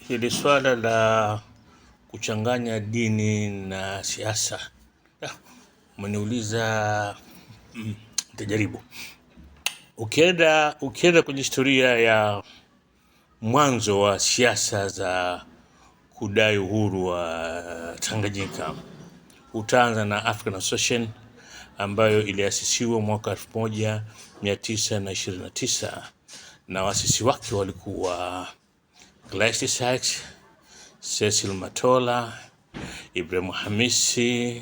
Hili swala la kuchanganya dini na siasa, umeniuliza. Nitajaribu. Ukienda kwenye historia ya mwanzo wa siasa za kudai uhuru wa Tanganyika, utaanza na African Association ambayo iliasisiwa mwaka 1929 na waasisi wake walikuwa Gladys Sykes, Cecil Matola, Ibrahim Hamisi,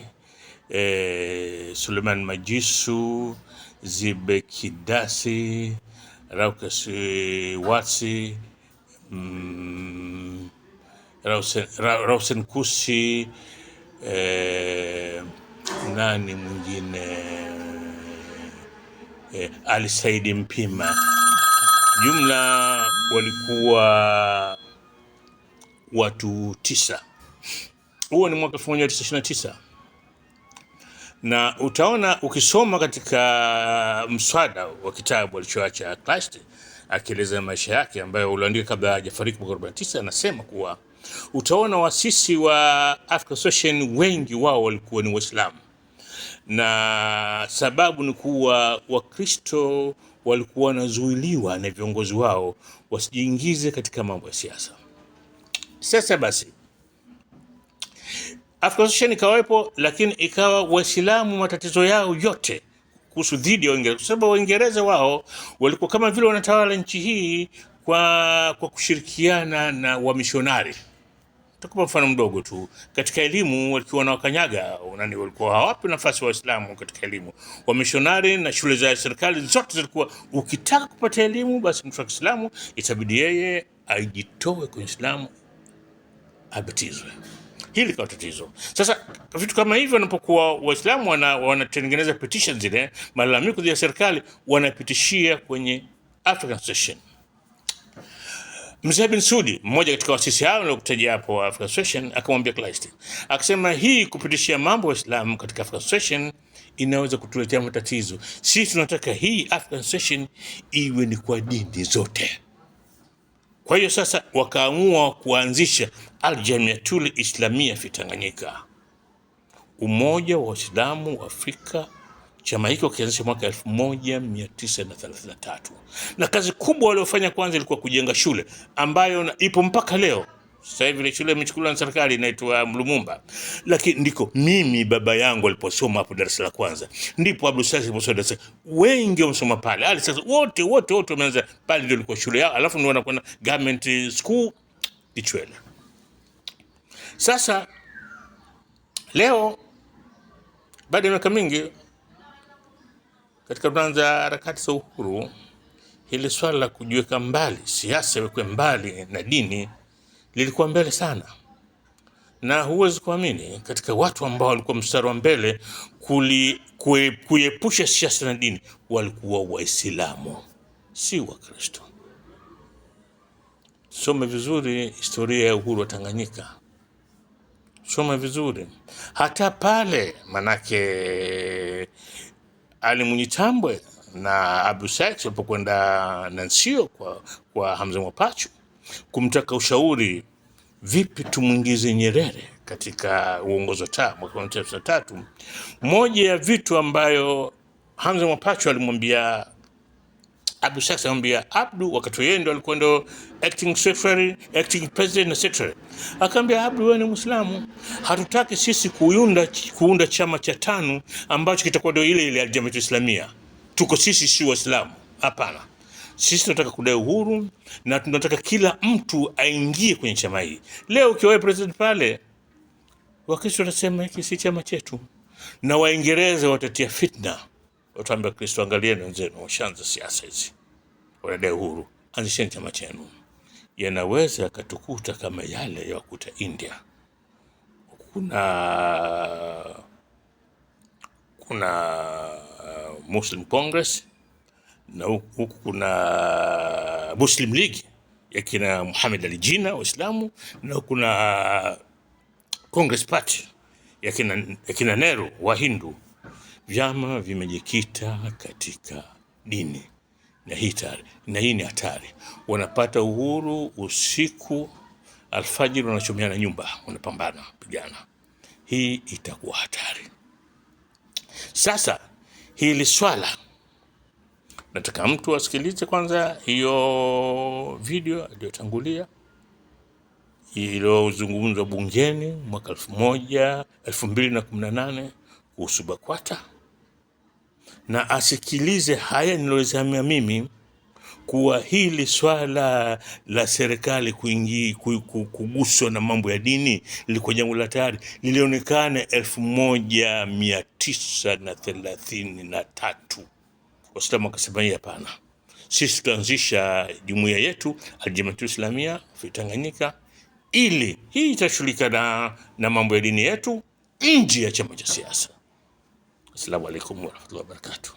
Suleiman Majisu, Zibe Kidasi, Raukas Watsi, Rausen Kusi, nani mwingine, Ali Saidi Mpima. Jumla walikuwa watu 9. Huo ni mwaka 1929, na utaona ukisoma katika mswada wa kitabu alichoacha Kleist akieleza maisha yake ambayo uliandika kabla hajafariki mwaka 49, anasema kuwa utaona waasisi wa African Association wengi wao walikuwa ni Waislamu, na sababu ni kuwa Wakristo walikuwa wanazuiliwa na viongozi wao wasijiingize katika mambo ya siasa. Sasa basi African Association ikawepo, lakini ikawa Waislamu matatizo yao yote kuhusu dhidi ya Waingereza, kwa sababu Waingereza wao walikuwa kama vile wanatawala nchi hii kwa kushirikiana na wamishonari. Takupa mfano mdogo tu. Katika elimu walikuwa na wakanyaga, walikuwa hawapi nafasi Waislamu katika elimu. Wamishonari na shule za serikali zote zilikuwa, ukitaka kupata elimu basi mtu wa Kiislamu itabidi yeye ajitoe kwenye Uislamu abatizwe. Hili kwa tatizo. Sasa vitu kama hivyo wanapokuwa Waislamu wanatengeneza petition, zile malalamiko ya serikali wanapitishia kwenye African Association. Mzee bin Sudi, mmoja katika waasisi hao niliokutajia hapo African Association, akamwambia Kleist, akasema hii kupitishia mambo ya Uislamu katika African Association inaweza kutuletea matatizo. Sisi tunataka hii African Association iwe ni kwa dini zote. Kwa hiyo sasa wakaamua kuanzisha Al-Jamiatul Islamia fi Tanganyika, umoja wa Waislamu wa Afrika. Chama hicho kianzisha mwaka 1933, na kazi kubwa waliofanya kwanza ilikuwa kujenga shule ambayo ipo mpaka leo. Sasa hivi ile shule imechukuliwa na serikali, inaitwa Lumumba, lakini ndiko mimi baba yangu aliposoma hapo darasa la kwanza, ndipo Abdul Sasi aliposoma darasa. Wengi wamesoma pale. Ali sasa wote wameanza pale, ndio ilikuwa shule yao, alafu ndio wanakwenda government school Kichwele. Sasa leo baada ya miaka mingi katika kuanza harakati za uhuru, hili swala la kujiweka mbali, siasa iwekwe mbali na dini, lilikuwa mbele sana. Na huwezi kuamini, katika watu ambao walikuwa mstari wa mbele kuepusha siasa na dini walikuwa Waislamu, si Wakristo. Soma vizuri historia ya uhuru wa Tanganyika, soma vizuri. Hata pale manake Ali Mwinyi Tambwe na Abdul Sykes walipokwenda Nansio kwa Hamza Mwapachu kumtaka ushauri vipi tumuingize Nyerere katika uongozi wa TAA mwaka 1993, moja ya vitu ambayo Hamza Mwapachu alimwambia Abdul Sykes, akamwambia Abdul, wakati yeye ndo alikuwa ndo acting secretary, acting president na secretary, akamwambia Abdul, wewe ni Muislamu, hatutaki sisi kuunda chama cha TANU ambacho kitakuwa ndio ile Al-Jamiatul Islamia. Tuko sisi si Waislamu, hapana. Sisi tunataka kudai uhuru na tunataka kila mtu aingie kwenye chama hii. Leo ukiwa president pale, Wakristo watasema hiki si chama chetu, na Waingereza watatia fitna, wataambia Kristo, angalieni wenzenu washaanza siasa hizi, wanadai uhuru, anzisheni chama chenu. Yanaweza yakatukuta kama yale ya wakuta India. Kuna Muslim Congress, na huku kuna Muslim League ya kina Muhammad Ali Jinnah Waislamu, na kuna Congress Party ya kina Nehru wa Hindu. Vyama vimejikita katika dini, na hii ni hatari. Wanapata uhuru usiku alfajiri wanachomeana nyumba, wanapambana pigana. Hii itakuwa hatari. Sasa hili swala nataka mtu asikilize kwanza hiyo video iliyotangulia iliyozungumzwa bungeni mwaka 2018 kuhusu BAKWATA, na asikilize haya nilozamia mimi kuwa hili swala la serikali kuguswa na mambo ya dini liko jambo la hatari. Lilionekana 1933 Waislamu wakasema hapana, sisi tutaanzisha jumuiya yetu Aljamaatul Islamia fi Tanganyika, ili hii itashughulika na mambo ya dini yetu nje ya chama cha siasa. Assalamu alaikum warahmatullahi wabarakatuh.